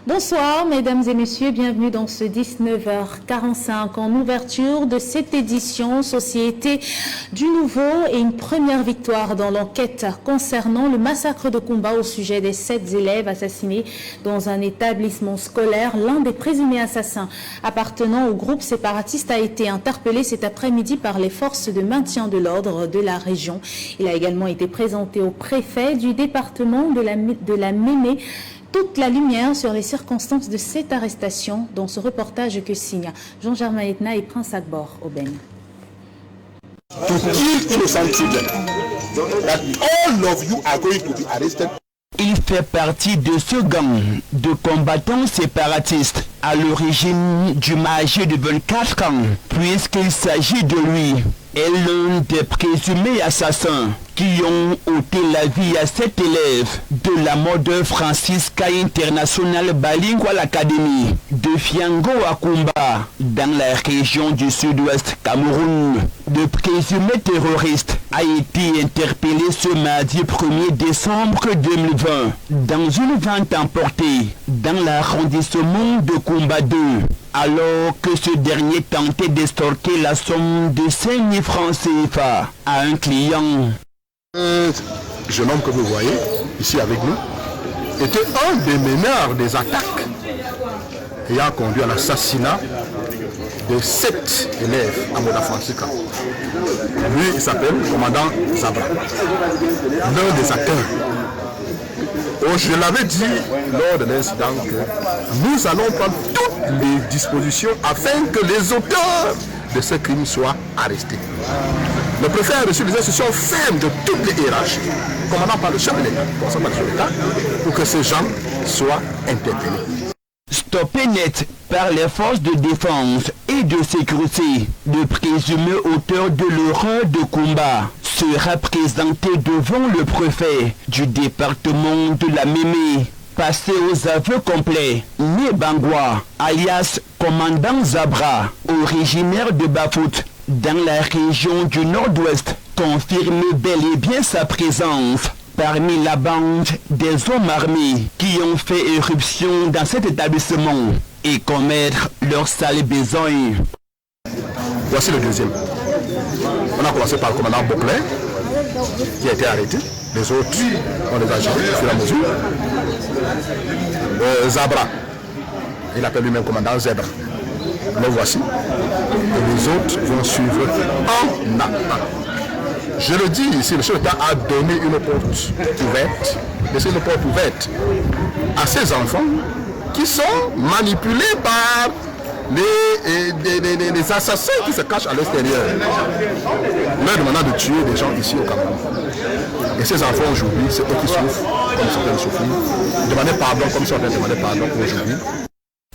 Bonsoir mesdames et messieurs, bienvenue dans ce 19h45 en ouverture de cette édition Société du Nouveau et une première victoire dans l'enquête concernant le massacre de Kumba au sujet des 7 élèves assassinés dans un établissement scolaire. L'un des présumés assassins appartenant au groupe séparatiste a été interpellé cet après-midi par les forces de maintien de l'ordre de la région. Il a également été présenté au préfet du département de la Mémé. Toute la lumière sur les circonstances de cette arrestation dans ce reportage que signe Jean-Germain Etna et Prince Akbor Oben. Il fait partie de ce gang de combattants séparatistes à l'origine du mariage de 24 ans, puisqu'il s'agit de lui et l'un des présumés assassins qui ont ôté la vie à 7 élèves de la mode Francisca International Bilingual Academy de Fiango à Kumba, dans la région du sud-ouest Cameroun. Le présumé terroriste a été interpellé ce mardi 1er décembre 2020 dans une vente emportée dans l'arrondissement de Kumba 2, alors que ce dernier tentait d'estorquer la somme de 5 000 francs CFA à un client. Ce jeune homme que vous voyez ici avec nous était un des meneurs des attaques ayant conduit à l'assassinat de 7 élèves à Moda Francisca. Lui, il s'appelle le commandant Zabra, l'un des acteurs. Oh, je l'avais dit lors de l'incident que nous allons prendre toutes les dispositions afin que les auteurs de ce crime soient arrêtés. Le préfet a reçu des instructions fermes de toutes les hiérarchies, commandant par le chef de l'État, pour que ces gens soient interpellés. Stoppé net par les forces de défense et de sécurité, le présumé auteur de l'horreur de Kumba sera présenté devant le préfet du département de la Mémé. Passé aux aveux complets, Nebangwa, alias commandant Zabra, originaire de Bafout, dans la région du nord-ouest, confirme bel et bien sa présence parmi la bande des hommes armés qui ont fait éruption dans cet établissement et commettre leurs sales besognes. Voici le deuxième. On a commencé par le commandant Boclet, qui a été arrêté. Les autres, on les a gérés au fur et à mesure. Zabra, il appelle lui-même commandant Zebra. Le voici. Et les autres vont suivre en attendant. Je le dis ici, le chef d'État a donné une porte ouverte, laissé une porte ouverte à ces enfants qui sont manipulés par les assassins qui se cachent à l'extérieur, leur demandant de tuer des gens ici au Cameroun. Et ces enfants aujourd'hui, c'est eux qui souffrent, comme ils sont en train de souffrir, demander pardon comme ils sont en train de demander pardon aujourd'hui.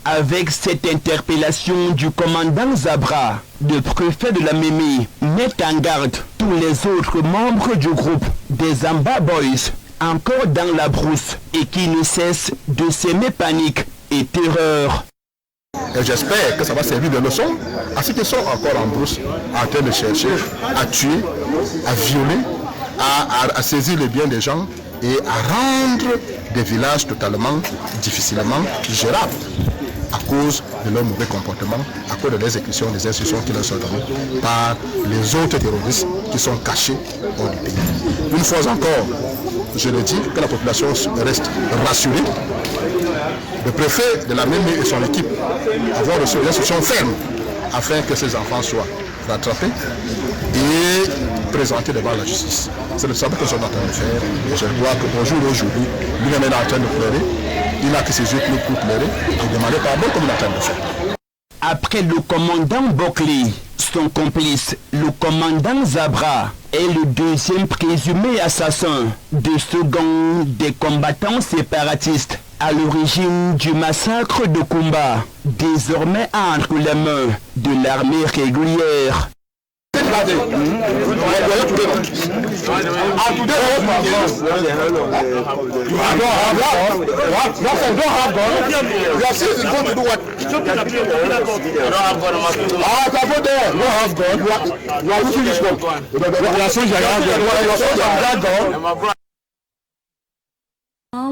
Avec cette interpellation du commandant Zabra, le préfet de la Mémé met en garde tous les autres membres du groupe des Amba Boys, encore dans la brousse et qui ne cessent de s'aimer panique et terreur. Et j'espère que ça va servir de leçon à ceux qui sont encore en brousse, en train de chercher à tuer, à violer, à saisir les biens des gens et à rendre des villages totalement, difficilement gérables à cause de leur mauvais comportement, à cause de l'exécution des instructions qui leur sont données par les autres terroristes qui sont cachés hors du pays. Une fois encore, je le dis, que la population reste rassurée. Le préfet de la Mémé et son équipe avoir reçu des instructions fermes afin que ces enfants soient rattrapés et présentés devant la justice. C'est le travail que nous sommes en train de faire. Et je crois qu'aujourd'hui, lui-même est en train de pleurer. Il n'a que ses yeux pour pleurer et demander pardon comme il est en train de faire. Après le commandant Boclé, son complice, le commandant Zabra, est le deuxième présumé assassin de ce gang des combattants séparatistes à l'origine du massacre de Kumba, désormais entre les mains de l'armée régulière.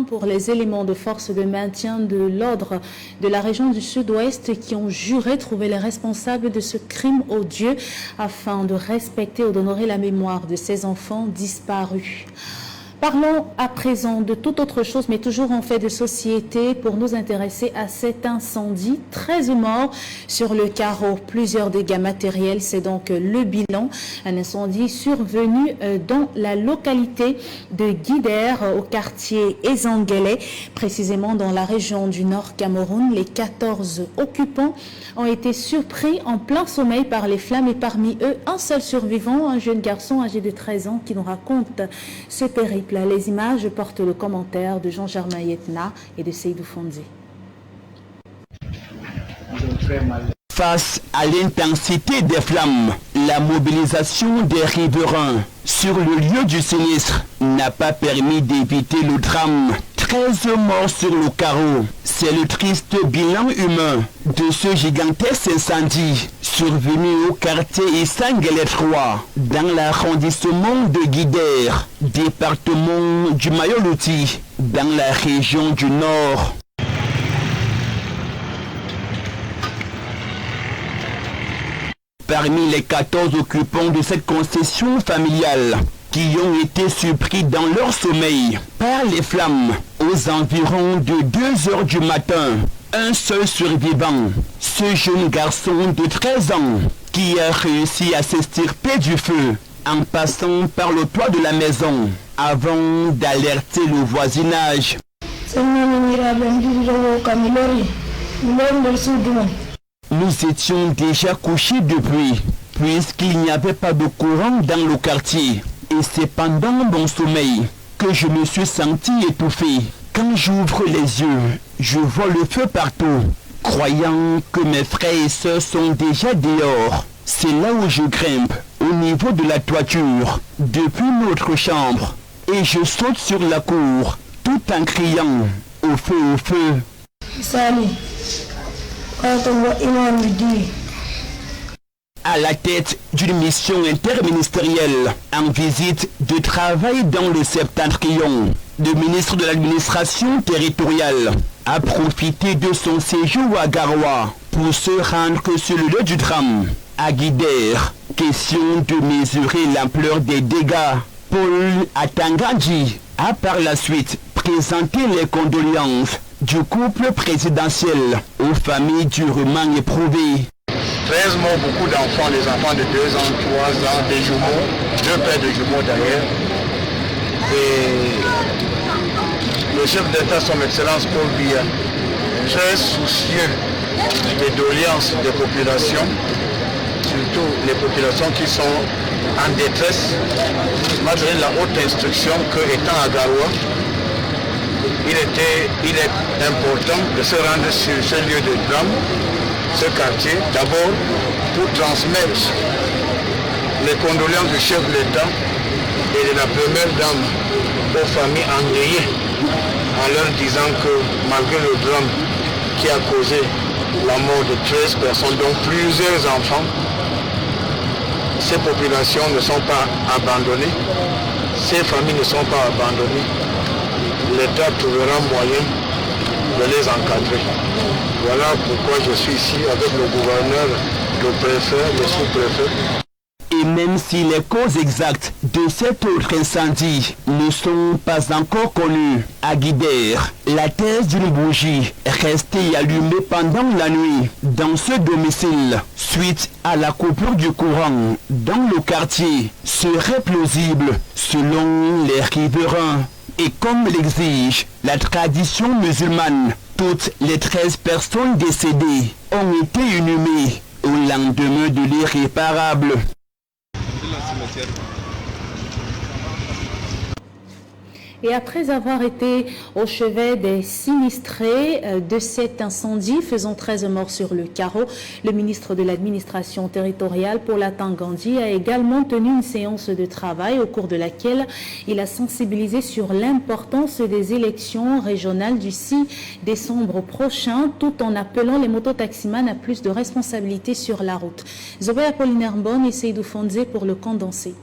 pour les éléments de force de maintien de l'ordre de la région du Sud-Ouest qui ont juré trouver les responsables de ce crime odieux afin de respecter ou d'honorer la mémoire de ces enfants disparus. Parlons à présent de toute autre chose, mais toujours en fait de société, pour nous intéresser à cet incendie. 13 morts sur le carreau, plusieurs dégâts matériels, c'est donc le bilan. Un incendie survenu dans la localité de Guider, au quartier Ezanguele, précisément dans la région du Nord Cameroun. Les 14 occupants ont été surpris en plein sommeil par les flammes et parmi eux, un seul survivant, un jeune garçon âgé de 13 ans qui nous raconte ce périple. Les images portent le commentaire de Jean-Germain Yetna et de Seydou Fonzi. Face à l'intensité des flammes, la mobilisation des riverains sur le lieu du sinistre n'a pas permis d'éviter le drame. 13 morts sur le carreau. C'est le triste bilan humain de ce gigantesque incendie survenu au quartier Ezanguele 3 dans l'arrondissement de Guider, département du Mayoloti, dans la région du Nord. Parmi les 14 occupants de cette concession familiale qui ont été surpris dans leur sommeil par les flammes aux environs de 2 heures du matin, un seul survivant, ce jeune garçon de 13 ans qui a réussi à s'extirper du feu en passant par le toit de la maison avant d'alerter le voisinage. Nous étions déjà couchés depuis, puisqu'il n'y avait pas de courant dans le quartier. Et c'est pendant mon sommeil que je me suis senti étouffé. Quand j'ouvre les yeux, je vois le feu partout, croyant que mes frères et sœurs sont déjà dehors. C'est là où je grimpe, au niveau de la toiture, depuis notre chambre, et je saute sur la cour, tout en criant « Au feu, au feu !» À la tête d'une mission interministérielle en visite de travail dans le Septentrion, le ministre de l'administration territoriale a profité de son séjour à Garoua pour se rendre sur le lieu du drame, à Guider. Question de mesurer l'ampleur des dégâts. Paul Atangandji a par la suite présenté les condoléances du couple présidentiel aux familles durement éprouvées. 13 morts, beaucoup d'enfants, les enfants de 2 ans, 3 ans, des jumeaux, 2 paires de jumeaux d'ailleurs. Et le chef d'État, son Excellence Paul Biya, très soucieux des doléances des populations, surtout les populations qui sont en détresse, malgré la haute instruction que, étant à Garoua, il est important de se rendre sur ce lieu de drame, ce quartier, d'abord pour transmettre les condoléances du chef de l'État et de la première dame aux familles endeuillées, en leur disant que malgré le drame qui a causé la mort de 13 personnes, dont plusieurs enfants, ces populations ne sont pas abandonnées, ces familles ne sont pas abandonnées. L'État trouvera moyen de les encadrer. Voilà pourquoi je suis ici avec le gouverneur, le préfet, le sous-préfet. Et même si les causes exactes de cet autre incendie ne sont pas encore connues, à Guider, la thèse d'une bougie restée allumée pendant la nuit dans ce domicile suite à la coupure du courant dans le quartier serait plausible selon les riverains. Et comme l'exige la tradition musulmane, toutes les 13 personnes décédées ont été inhumées au lendemain de l'irréparable. Et après avoir été au chevet des sinistrés de cet incendie, faisant 13 morts sur le carreau, le ministre de l'administration territoriale, Paul Atangandji, a également tenu une séance de travail au cours de laquelle il a sensibilisé sur l'importance des élections régionales du 6 décembre prochain, tout en appelant les mototaximans à plus de responsabilités sur la route. Zoé Apollinaire Mbon et Seydou Fonze pour le condensé.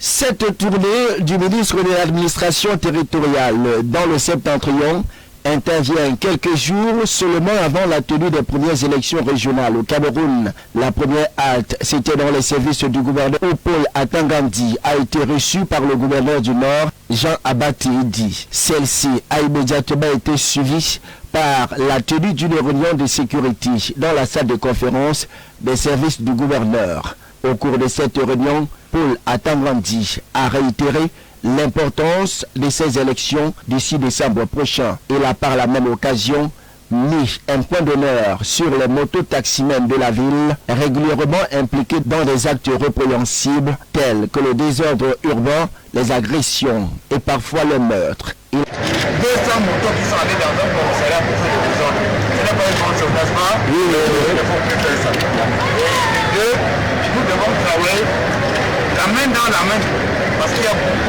Cette tournée du ministre de l'administration territoriale dans le septentrion intervient quelques jours seulement avant la tenue des premières élections régionales au Cameroun. La première halte, c'était dans les services du gouverneur Paul Atangandi, a été reçue par le gouverneur du Nord, Jean Abati-Idi. Celle-ci a immédiatement été suivie par la tenue d'une réunion de sécurité dans la salle de conférence des services du gouverneur. Au cours de cette réunion, Paul Atangandi a réitéré l'importance de ces élections d'ici décembre prochain. Il a par la même occasion mis un point d'honneur sur les mototaximens de la ville régulièrement impliqués dans des actes répréhensibles tels que le désordre urbain, les agressions et parfois le meurtre. 200 motos qui sont allés dans un commissariat pour faire des désordres. Ce n'est pas une bonne chose, n'est-ce pas? Oui, il ne faut plus faire ça. Et deux, nous devons travailler la main dans la main parce qu'il y a beaucoup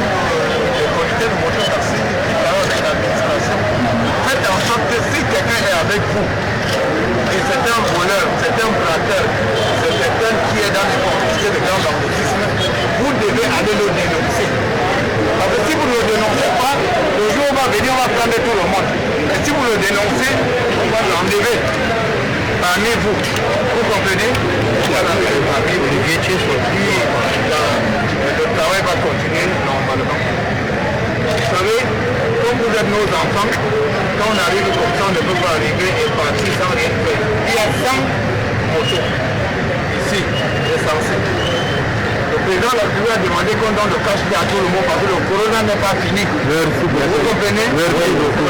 de comités de mototaxi qui travaillent avec l'administration. Faites en sorte que si quelqu'un est avec vous, et c'est un voleur, c'est un braqueur, c'est quelqu'un qui est dans les complicités de grand banditisme, vous devez aller le dénoncer. Parce que si vous ne le dénoncez pas, le jour où on va venir, on va prendre tout le monde. Et si vous le dénoncez, on va l'enlever parmi vous. Vous comprenez? Le travail va continuer normalement. Vous savez, comme vous êtes nos enfants, quand on arrive comme ça, on ne peut pas arriver et partir sans rien faire. Il y a 100 motos ici, essentiel. Le président de la République a demandé qu'on donne le cash à tout le monde parce que le corona n'est pas fini. Vous comprenez? Le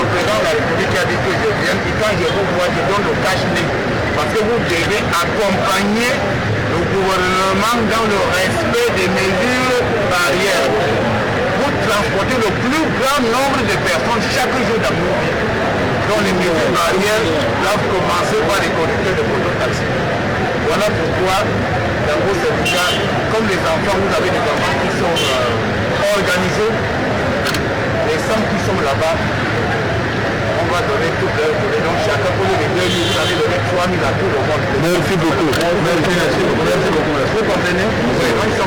président de la République a dit que je viens et quand je vous vois, je donne le cash parce que vous devez accompagner le gouvernement dans le respect des mesures barrières. Vous transportez le plus grand nombre de personnes chaque jour dans nos vies. Donc les mesures barrières doivent commencer par les conducteurs de mototaxi. Voilà pourquoi dans vos syndicats, comme les enfants, vous avez des enfants qui sont organisés, les 100 qui sont là-bas, on va donner toutes leurs données. Donc chacun pour les 2 000, vous allez donner 3 000 à tout le monde. Merci beaucoup. Merci beaucoup. Vous comprenez?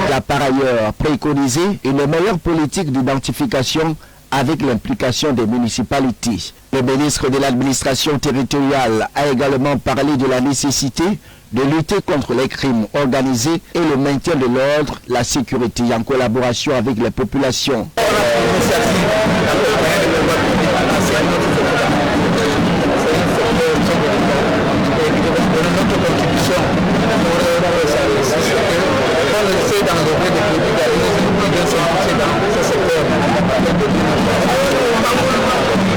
Il a par ailleurs préconisé une meilleure politique d'identification avec l'implication des municipalités. Le ministre de l'administration territoriale a également parlé de la nécessité de lutter contre les crimes organisés et le maintien de l'ordre, la sécurité en collaboration avec les populations.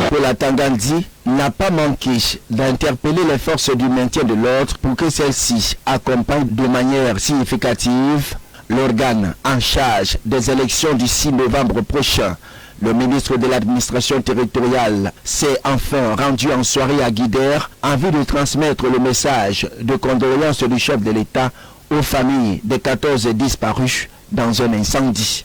Paul Atangandi n'a pas manqué d'interpeller les forces du maintien de l'ordre pour que celles-ci accompagnent de manière significative l'organe en charge des élections du 6 novembre prochain. Le ministre de l'administration territoriale s'est enfin rendu en soirée à Guidère en vue de transmettre le message de condoléances du chef de l'État aux familles des 14 disparus dans un incendie.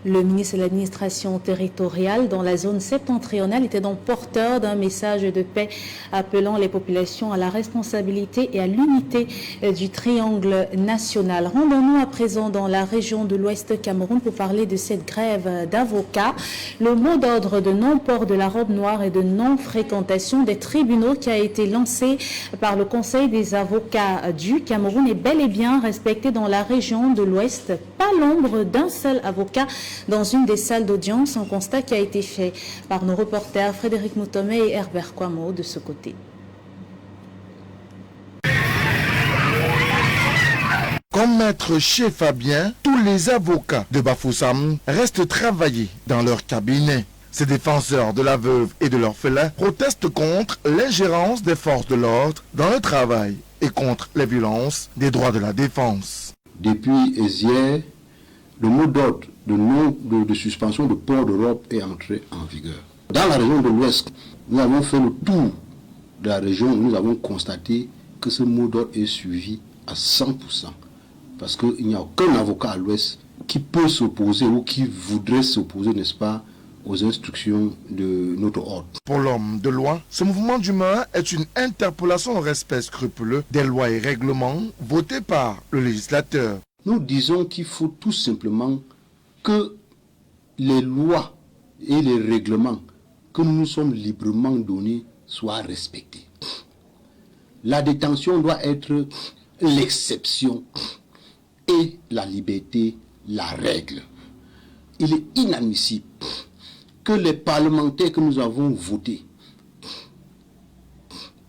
Le ministre de l'administration territoriale dans la zone septentrionale était donc porteur d'un message de paix appelant les populations à la responsabilité et à l'unité du triangle national. Rendons-nous à présent dans la région de l'Ouest Cameroun pour parler de cette grève d'avocats. Le mot d'ordre de non-port de la robe noire et de non-fréquentation des tribunaux qui a été lancé par le Conseil des avocats du Cameroun est bel et bien respecté dans la région de l'Ouest. Pas l'ombre d'un seul avocat dans une des salles d'audience, un constat qui a été fait par nos reporters Frédéric Moutomé et Herbert Kwamo de ce côté. Comme maître chez Fabien, tous les avocats de Bafoussam restent travailler dans leur cabinet. Ces défenseurs de la veuve et de l'orphelin protestent contre l'ingérence des forces de l'ordre dans le travail et contre les violences des droits de la défense. Depuis hier, le mot d'ordre de suspension de port de robe est entré en vigueur. Dans la région de l'Ouest, nous avons fait le tour de la région, nous avons constaté que ce mot d'ordre est suivi à 100%. Parce qu'il n'y a aucun avocat à l'Ouest qui peut s'opposer ou qui voudrait s'opposer, n'est-ce pas, aux instructions de notre ordre. Pour l'homme de loi, ce mouvement d'humeur est une interpellation au respect scrupuleux des lois et règlements votés par le législateur. Nous disons qu'il faut tout simplement que les lois et les règlements que nous nous sommes librement donnés soient respectés. La détention doit être l'exception et la liberté la règle. Il est inadmissible que les parlementaires que nous avons votés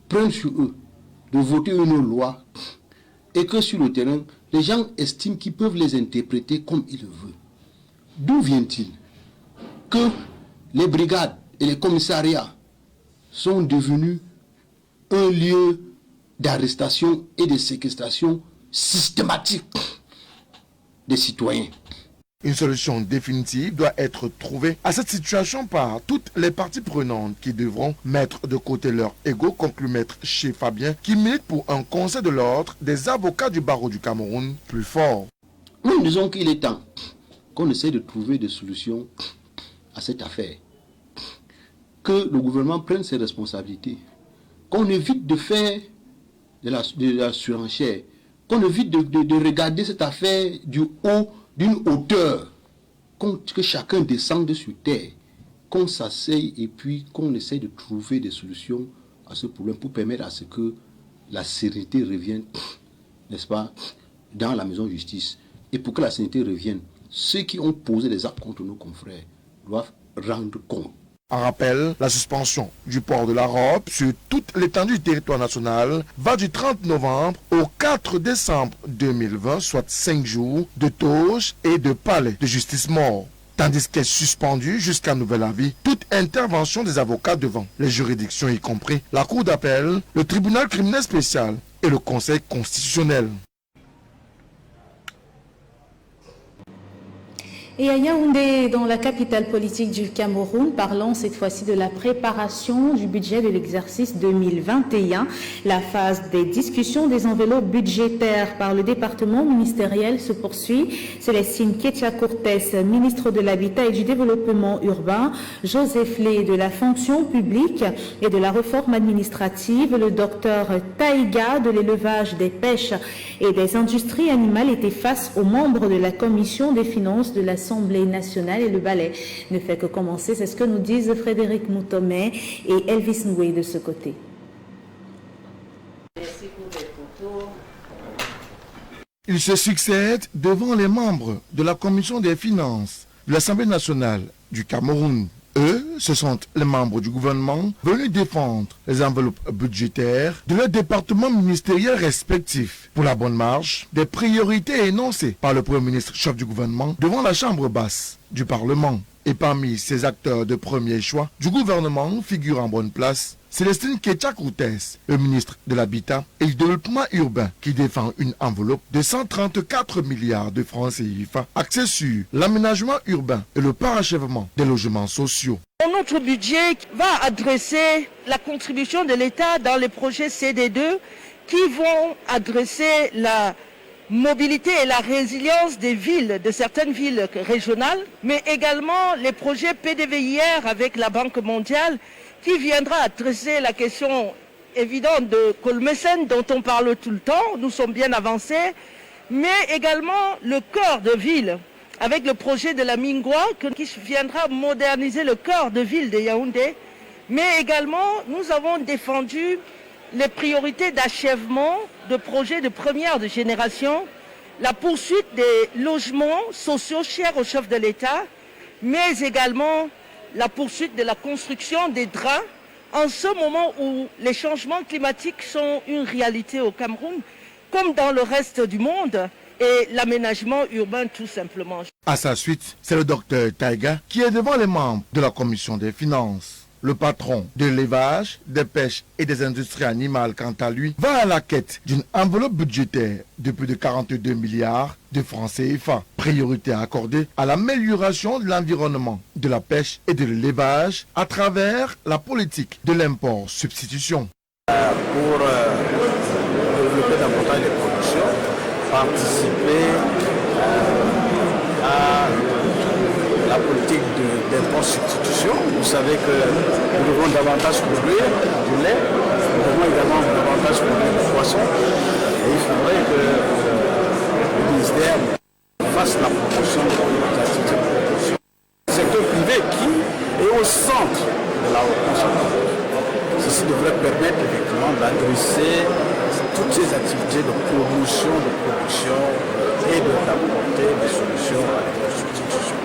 prennent sur eux de voter une loi et que sur le terrain, les gens estiment qu'ils peuvent les interpréter comme ils le veulent. D'où vient-il que les brigades et les commissariats sont devenus un lieu d'arrestation et de séquestration systématique des citoyens? Une solution définitive doit être trouvée à cette situation par toutes les parties prenantes qui devront mettre de côté leur ego, conclut maître Chez Fabien, qui milite pour un conseil de l'ordre des avocats du barreau du Cameroun plus fort. Nous disons qu'il est temps qu'on essaie de trouver des solutions à cette affaire. Que le gouvernement prenne ses responsabilités. Qu'on évite de faire de la surenchère. Qu'on évite de regarder cette affaire du haut d'une hauteur, que chacun descende sur terre, qu'on s'asseye et puis qu'on essaye de trouver des solutions à ce problème pour permettre à ce que la sérénité revienne, n'est-ce pas, dans la maison de justice. Et pour que la sérénité revienne, ceux qui ont posé des actes contre nos confrères doivent rendre compte. En rappel, la suspension du port de la robe sur toute l'étendue du territoire national va du 30 novembre au 4 décembre 2020, soit 5 jours de toge et de palais de justice mort. Tandis qu'est suspendue jusqu'à nouvel avis toute intervention des avocats devant les juridictions, y compris la Cour d'appel, le tribunal criminel spécial et le Conseil constitutionnel. Et à Yaoundé, dans la capitale politique du Cameroun, parlons cette fois-ci de la préparation du budget de l'exercice 2021. La phase des discussions des enveloppes budgétaires par le département ministériel se poursuit. Célestine Ketia-Cortès, ministre de l'Habitat et du Développement urbain, Joseph Lé de la fonction publique et de la réforme administrative, le docteur Taïga de l'élevage, des pêches et des industries animales étaient face aux membres de la commission des finances de l'Assemblée nationale, et le ballet ne fait que commencer. C'est ce que nous disent Frédéric Moutomé et Elvis Noué de ce côté. Merci pour les photos. Ils se succèdent devant les membres de la commission des finances de l'Assemblée nationale du Cameroun. Eux, ce sont les membres du gouvernement venus défendre les enveloppes budgétaires de leurs départements ministériels respectifs pour la bonne marche des priorités énoncées par le Premier ministre chef du gouvernement devant la Chambre basse du Parlement. Et parmi ces acteurs de premier choix du gouvernement figure en bonne place Célestine Ketia-Cortès, le ministre de l'Habitat et du Développement urbain, qui défend une enveloppe de 134 milliards de francs CFA axée sur l'aménagement urbain et le parachèvement des logements sociaux. Notre budget va adresser la contribution de l'État dans les projets CD2 qui vont adresser la mobilité et la résilience des villes, de certaines villes régionales, mais également les projets PDVIR avec la Banque mondiale qui viendra adresser la question évidente de Colmesen dont on parle tout le temps, nous sommes bien avancés, mais également le cœur de ville avec le projet de la Mingwa qui viendra moderniser le cœur de ville de Yaoundé, mais également nous avons défendu les priorités d'achèvement de projets de première génération, la poursuite des logements sociaux chers au chef de l'État, mais également la poursuite de la construction des draps en ce moment où les changements climatiques sont une réalité au Cameroun, comme dans le reste du monde, et l'aménagement urbain tout simplement. À sa suite, c'est le docteur Taïga qui est devant les membres de la commission des finances. Le patron de l'élevage, des pêches et des industries animales, quant à lui, va à la quête d'une enveloppe budgétaire de plus de 42 milliards de francs CFA. Priorité accordée à l'amélioration de l'environnement, de la pêche et de l'élevage à travers la politique de l'import-substitution. Pour développer davantage les productions, participer à la politique d'import-substitution. Vous savez que nous devons davantage produire du lait, nous devons également davantage produire du poisson. Et il faudrait que le ministère fasse la promotion de l'activité de production. Le secteur privé qui est au centre de la consommation. Ceci devrait permettre effectivement d'adresser toutes ces activités de promotion, de production et d'apporter des solutions à la substitution.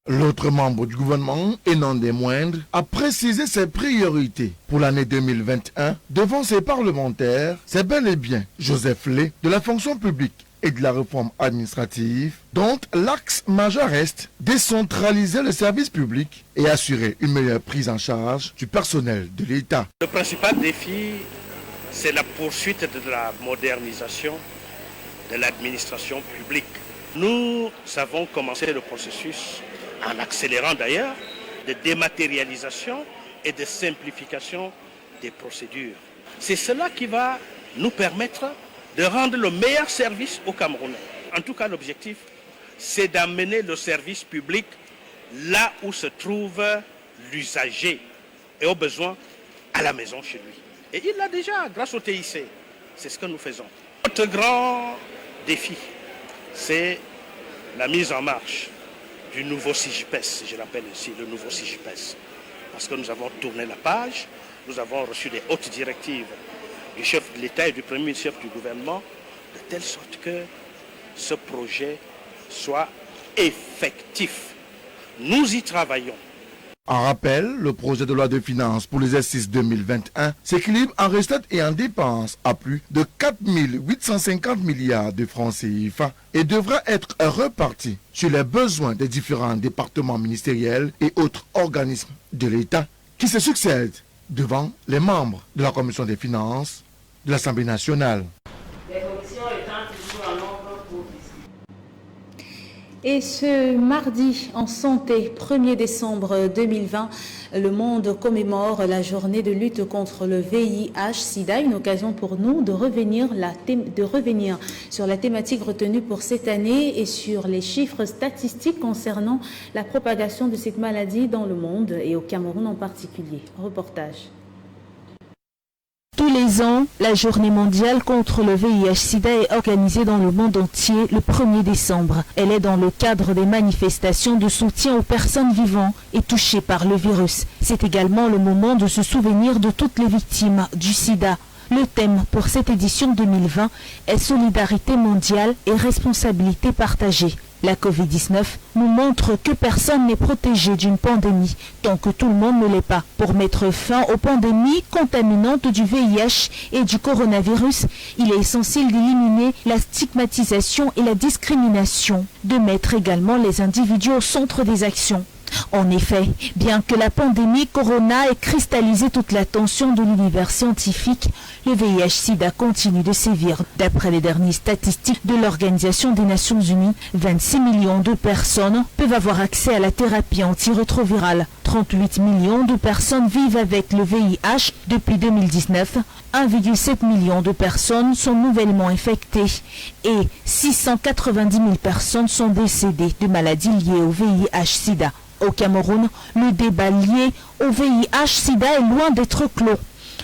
L'autre membre du gouvernement, et non des moindres, a précisé ses priorités pour l'année 2021 devant ses parlementaires. C'est bel et bien Joseph Lé de la fonction publique et de la réforme administrative, dont l'axe majeur reste décentraliser le service public et assurer une meilleure prise en charge du personnel de l'État. Le principal défi, c'est la poursuite de la modernisation de l'administration publique. Nous avons commencé le processus, en accélérant d'ailleurs, de dématérialisation et de simplification des procédures. C'est cela qui va nous permettre de rendre le meilleur service aux Camerounais. En tout cas, l'objectif, c'est d'amener le service public là où se trouve l'usager et au besoin à la maison chez lui. Et il l'a déjà grâce au TIC. C'est ce que nous faisons. Notre grand défi, c'est la mise en marche du nouveau CIGPES, je l'appelle ici le nouveau CIGPES. Parce que nous avons tourné la page, nous avons reçu des hautes directives du chef de l'État et du premier chef du gouvernement, de telle sorte que ce projet soit effectif. Nous y travaillons. En rappel, le projet de loi de finances pour l'exercice 2021 s'équilibre en recettes et en dépenses à plus de 4 850 milliards de francs CFA et devra être reparti sur les besoins des différents départements ministériels et autres organismes de l'État qui se succèdent devant les membres de la Commission des finances de l'Assemblée nationale. Et ce mardi en santé, 1er décembre 2020, le monde commémore la journée de lutte contre le VIH-Sida, une occasion pour nous de revenir sur la thématique retenue pour cette année et sur les chiffres statistiques concernant la propagation de cette maladie dans le monde et au Cameroun en particulier. Reportage. Tous les ans, la journée mondiale contre le VIH-Sida est organisée dans le monde entier le 1er décembre. Elle est dans le cadre des manifestations de soutien aux personnes vivant et touchées par le virus. C'est également le moment de se souvenir de toutes les victimes du sida. Le thème pour cette édition 2020 est solidarité mondiale et responsabilité partagée. La Covid-19 nous montre que personne n'est protégé d'une pandémie tant que tout le monde ne l'est pas. Pour mettre fin aux pandémies contaminantes du VIH et du coronavirus, il est essentiel d'éliminer la stigmatisation et la discrimination, de mettre également les individus au centre des actions. En effet, bien que la pandémie Corona ait cristallisé toute l'attention de l'univers scientifique, le VIH-Sida continue de sévir. D'après les dernières statistiques de l'Organisation des Nations Unies, 26 millions de personnes peuvent avoir accès à la thérapie antirétrovirale. 38 millions de personnes vivent avec le VIH depuis 2019. 1,7 million de personnes sont nouvellement infectées et 690 000 personnes sont décédées de maladies liées au VIH-Sida. Au Cameroun, le débat lié au VIH-Sida est loin d'être clos.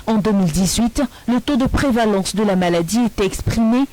En 2018, le taux de prévalence de la maladie était estimé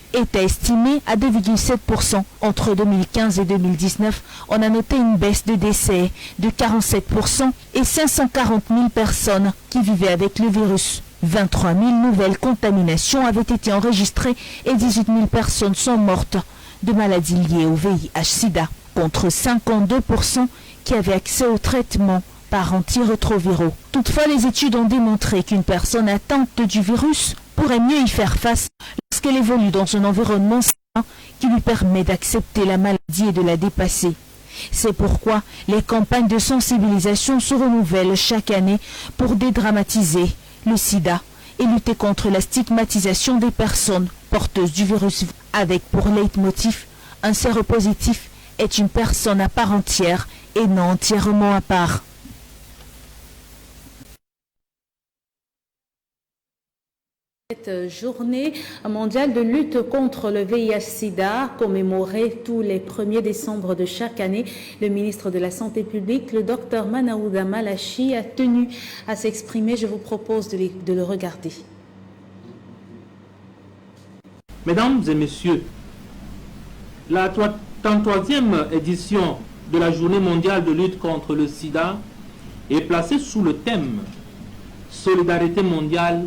à 2,7%. Entre 2015 et 2019, on a noté une baisse de décès de 47% et 540 000 personnes qui vivaient avec le virus. 23 000 nouvelles contaminations avaient été enregistrées et 18 000 personnes sont mortes de maladies liées au VIH-Sida, contre 52% qui avaient accès au traitement par antirétroviraux. Toutefois, les études ont démontré qu'une personne atteinte du virus pourrait mieux y faire face lorsqu'elle évolue dans un environnement sain qui lui permet d'accepter la maladie et de la dépasser. C'est pourquoi les campagnes de sensibilisation se renouvellent chaque année pour dédramatiser le sida et lutter contre la stigmatisation des personnes porteuses du virus, avec pour leitmotiv un séropositif est une personne à part entière et non entièrement à part. Cette journée mondiale de lutte contre le VIH-Sida, commémorée tous les 1er décembre de chaque année, le ministre de la Santé publique, le docteur Manaouda Malachi, a tenu à s'exprimer. Je vous propose de le regarder. Mesdames et messieurs, la 33e édition de la Journée mondiale de lutte contre le sida est placée sous le thème « Solidarité mondiale,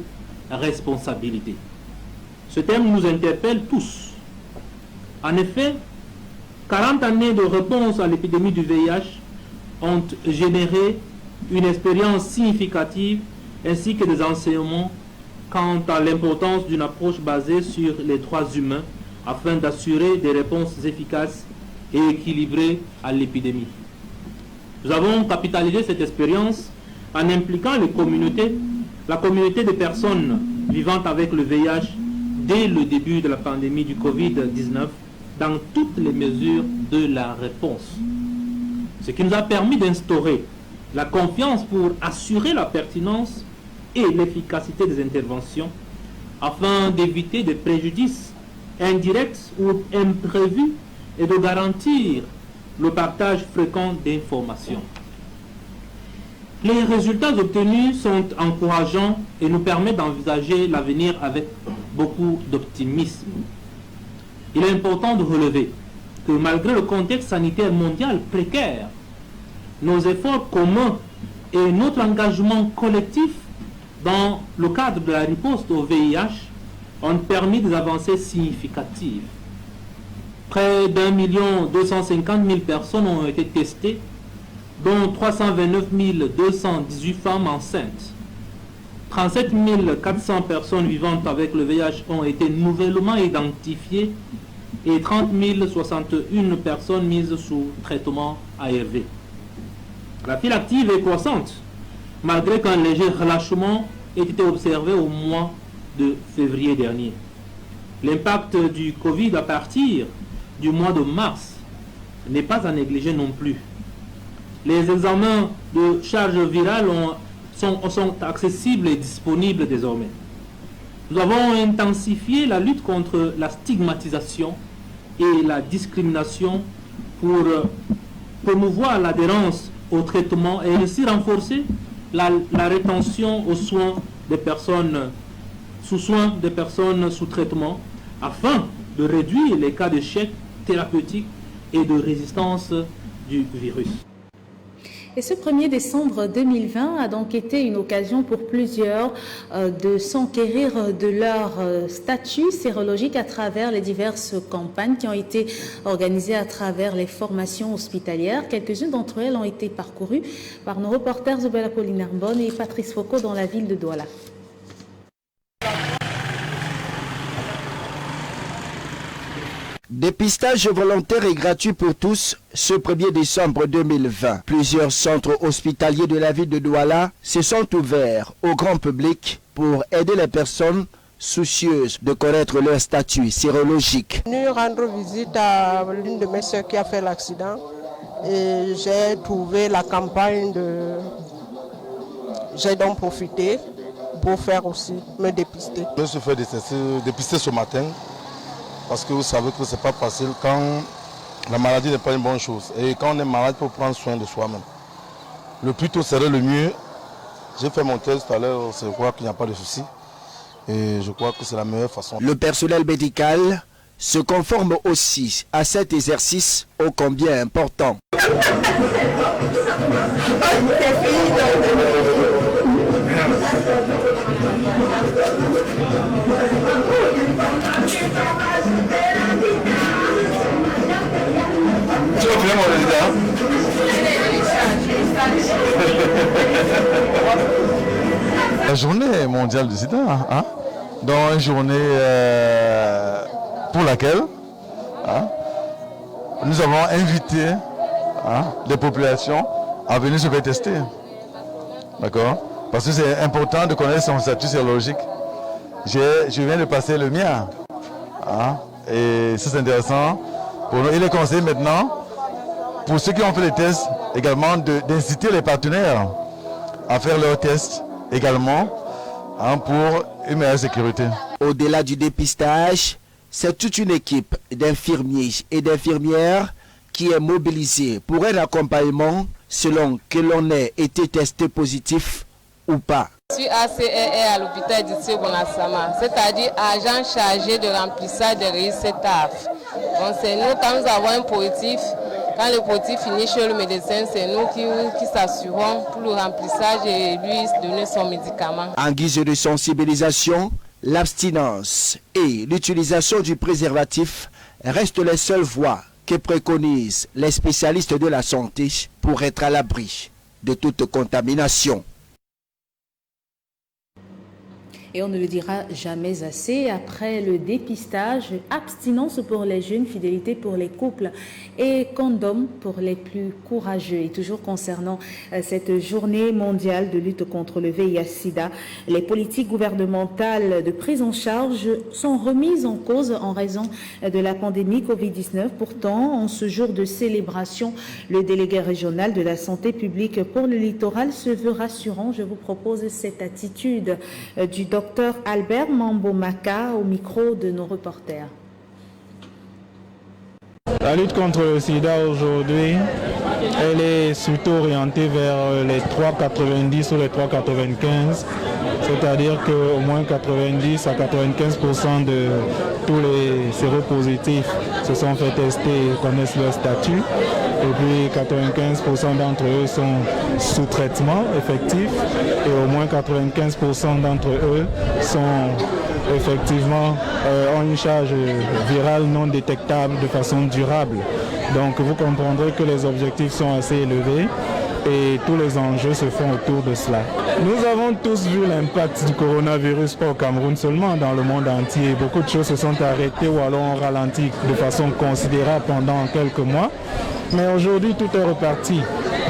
responsabilité ». Ce thème nous interpelle tous. En effet, 40 années de réponse à l'épidémie du VIH ont généré une expérience significative ainsi que des enseignements quant à l'importance d'une approche basée sur les droits humains afin d'assurer des réponses efficaces et équilibrées à l'épidémie. Nous avons capitalisé cette expérience en impliquant les communautés, la communauté des personnes vivant avec le VIH dès le début de la pandémie du Covid-19 dans toutes les mesures de la réponse. Ce qui nous a permis d'instaurer la confiance pour assurer la pertinence et l'efficacité des interventions afin d'éviter des préjudices indirects ou imprévus et de garantir le partage fréquent d'informations. Les résultats obtenus sont encourageants et nous permettent d'envisager l'avenir avec beaucoup d'optimisme. Il est important de relever que malgré le contexte sanitaire mondial précaire, nos efforts communs et notre engagement collectif dans le cadre de la riposte au VIH ont permis des avancées significatives. Près d'1 250 000 personnes ont été testées, dont 329 218 femmes enceintes. 37 400 personnes vivant avec le VIH ont été nouvellement identifiées et 30 061 personnes mises sous traitement ARV. La file active est croissante, malgré qu'un léger relâchement ait été observé au mois de février dernier. L'impact du Covid à partir du mois de mars n'est pas à négliger non plus. Les examens de charge virale sont accessibles et disponibles désormais. Nous avons intensifié la lutte contre la stigmatisation et la discrimination pour promouvoir l'adhérence au traitement et ainsi renforcer la rétention aux soins des personnes sous traitement afin de réduire les cas d'échec thérapeutique et de résistance du virus. Et ce 1er décembre 2020 a donc été une occasion pour plusieurs de s'enquérir de leur statut sérologique à travers les diverses campagnes qui ont été organisées à travers les formations hospitalières. Quelques-unes d'entre elles ont été parcourues par nos reporters Zobel Apolline Arbonne et Patrice Foucault dans la ville de Douala. Dépistage volontaire et gratuit pour tous ce 1er décembre 2020. Plusieurs centres hospitaliers de la ville de Douala se sont ouverts au grand public pour aider les personnes soucieuses de connaître leur statut sérologique. Je suis venu rendre visite à l'une de mes soeurs qui a fait l'accident et j'ai trouvé la campagne de... J'ai donc profité pour faire aussi me dépister. Je me suis fait dépister ce matin. Parce que vous savez que ce n'est pas facile quand la maladie n'est pas une bonne chose. Et quand on est malade, il faut prendre soin de soi-même. Le plus tôt serait le mieux. J'ai fait mon test tout à l'heure, je crois qu'il n'y a pas de souci. Et je crois que c'est la meilleure façon. Le personnel médical se conforme aussi à cet exercice ô combien important. Tu vas finir mon résultat. La journée mondiale du sida, hein? Donc une journée pour laquelle nous avons invité les populations à venir se faire tester. D'accord? Parce que c'est important de connaître son statut sérologique. Je viens de passer le mien. Et c'est intéressant pour nous. Il est conseillé maintenant, pour ceux qui ont fait les tests, également d'inciter les partenaires à faire leurs tests également pour une meilleure sécurité. Au-delà du dépistage, c'est toute une équipe d'infirmiers et d'infirmières qui est mobilisée pour un accompagnement selon que l'on ait été testé positif ou pas. Je suis ACRR à l'hôpital d'Issé Bonassama, c'est-à-dire agent chargé de remplissage des registres TAF. Donc c'est nous, quand nous avons un positif, quand le positif finit chez le médecin, c'est nous qui s'assurons pour le remplissage et lui donner son médicament. En guise de sensibilisation, l'abstinence et l'utilisation du préservatif restent les seules voies que préconisent les spécialistes de la santé pour être à l'abri de toute contamination. Et on ne le dira jamais assez, après le dépistage, abstinence pour les jeunes, fidélité pour les couples et condom pour les plus courageux. Et toujours concernant cette journée mondiale de lutte contre le VIH-Sida, les politiques gouvernementales de prise en charge sont remises en cause en raison de la pandémie Covid-19. Pourtant, en ce jour de célébration, le délégué régional de la santé publique pour le littoral se veut rassurant. Je vous propose cette attitude du docteur Albert Mambo-Maka au micro de nos reporters. La lutte contre le sida aujourd'hui, elle est surtout orientée vers les 3,90 ou les 3,95, c'est-à-dire qu'au moins 90 à 95% de tous les séropositifs se sont fait tester et connaissent leur statut. Et puis 95% d'entre eux sont sous traitement effectif et au moins 95% d'entre eux sont effectivement ont une charge virale non détectable de façon durable. Donc vous comprendrez que les objectifs sont assez élevés et tous les enjeux se font autour de cela. Nous avons tous vu l'impact du coronavirus, pas au Cameroun seulement, dans le monde entier. Beaucoup de choses se sont arrêtées ou alors ont ralenti de façon considérable pendant quelques mois. Mais aujourd'hui, tout est reparti.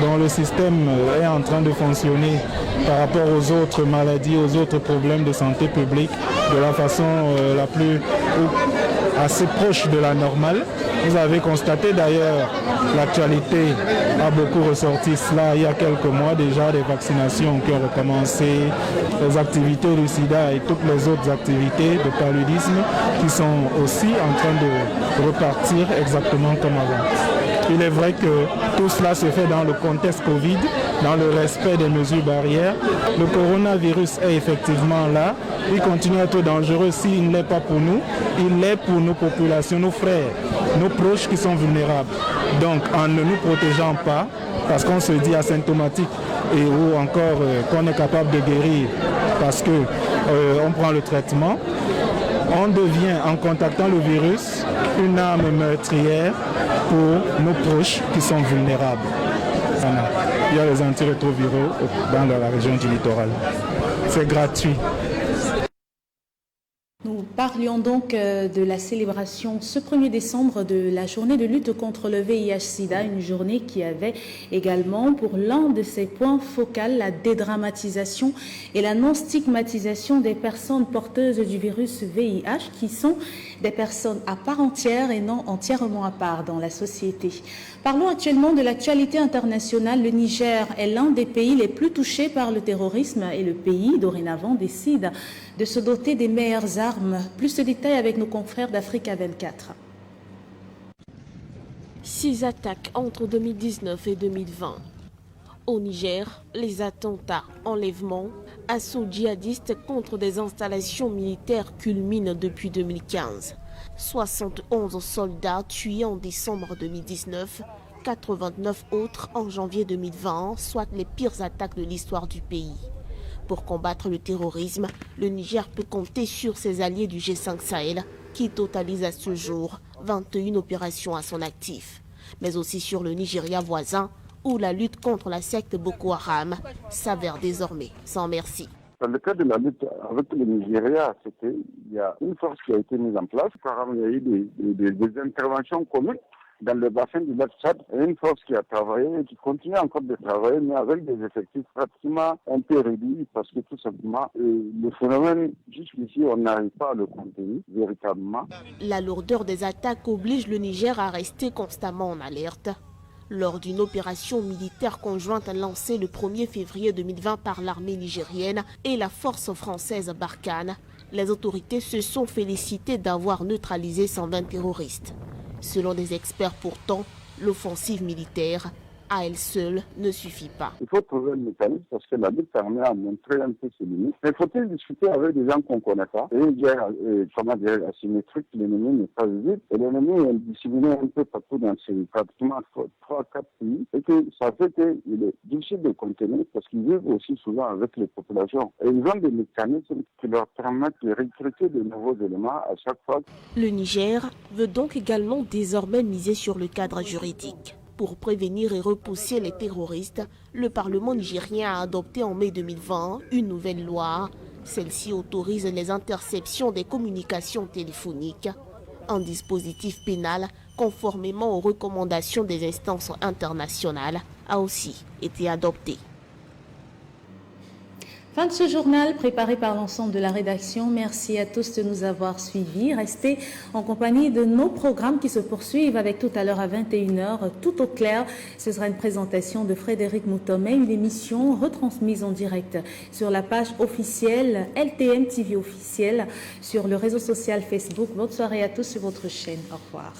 Donc le système est en train de fonctionner par rapport aux autres maladies, aux autres problèmes de santé publique de la façon la plus assez proche de la normale. Vous avez constaté d'ailleurs, l'actualité a beaucoup ressorti cela il y a quelques mois déjà, des vaccinations qui ont recommencé, les activités du sida et toutes les autres activités de paludisme qui sont aussi en train de repartir exactement comme avant. Il est vrai que tout cela se fait dans le contexte Covid, dans le respect des mesures barrières. Le coronavirus est effectivement là. Il continue à être dangereux s'il ne l'est pas pour nous. Il l'est pour nos populations, nos frères, nos proches qui sont vulnérables. Donc en ne nous protégeant pas, parce qu'on se dit asymptomatique et ou encore qu'on est capable de guérir parce qu'on prend le traitement, on devient, en contactant le virus, une arme meurtrière pour nos proches qui sont vulnérables. Il y a les antirétroviraux dans la région du littoral. C'est gratuit. Nous parlions donc de la célébration ce 1er décembre de la journée de lutte contre le VIH-Sida, une journée qui avait également pour l'un de ses points focaux la dédramatisation et la non-stigmatisation des personnes porteuses du virus VIH qui sont des personnes à part entière et non entièrement à part dans la société. Parlons actuellement de l'actualité internationale. Le Niger est l'un des pays les plus touchés par le terrorisme et le pays dorénavant décide de se doter des meilleures armes. Plus de détails avec nos confrères d'Africa 24. 6 attaques entre 2019 et 2020. Au Niger, les attentats, enlèvements, assauts djihadistes contre des installations militaires culminent depuis 2015. 71 soldats tués en décembre 2019, 89 autres en janvier 2020, soit les pires attaques de l'histoire du pays. Pour combattre le terrorisme, le Niger peut compter sur ses alliés du G5 Sahel qui totalise à ce jour 21 opérations à son actif, mais aussi sur le Nigeria voisin où la lutte contre la secte Boko Haram s'avère désormais sans merci. Dans le cadre de la lutte avec le Nigeria, il y a une force qui a été mise en place. Il y a eu des interventions communes dans le bassin du lac Tchad. Une force qui a travaillé et qui continue encore de travailler, mais avec des effectifs pratiquement un peu réduits parce que tout simplement, le phénomène, jusqu'ici, on n'arrive pas à le contenir véritablement. La lourdeur des attaques oblige le Niger à rester constamment en alerte. lors d'une opération militaire conjointe lancée le 1er février 2020 par l'armée nigérienne et la force française Barkhane. Les autorités se sont félicitées d'avoir neutralisé 120 terroristes. Selon des experts pourtant, l'offensive militaire à elle seule ne suffit pas. Il faut trouver le mécanisme parce que la lutte armée a montré un peu ses limites. Mais faut-il discuter avec des gens qu'on ne connaît pas? Et une guerre, asymétrique, l'ennemi n'est pas visible. Et l'ennemi est disséminé un peu partout dans ces pratiquement 3-4 pays. Et que ça fait qu'il est difficile de contenir parce qu'ils vivent aussi souvent avec les populations. Et ils ont des mécanismes qui leur permettent de recruter de nouveaux éléments à chaque fois. Le Niger veut donc également désormais miser sur le cadre juridique. Pour prévenir et repousser les terroristes, le Parlement nigérien a adopté en mai 2020 une nouvelle loi. Celle-ci autorise les interceptions des communications téléphoniques. Un dispositif pénal, conformément aux recommandations des instances internationales, a aussi été adopté. Fin de ce journal préparé par l'ensemble de la rédaction. Merci à tous de nous avoir suivis. Restez en compagnie de nos programmes qui se poursuivent avec tout à l'heure à 21h. Tout au clair, ce sera une présentation de Frédéric Moutomé, une émission retransmise en direct sur la page officielle LTN TV officielle sur le réseau social Facebook. Bonne soirée à tous sur votre chaîne. Au revoir.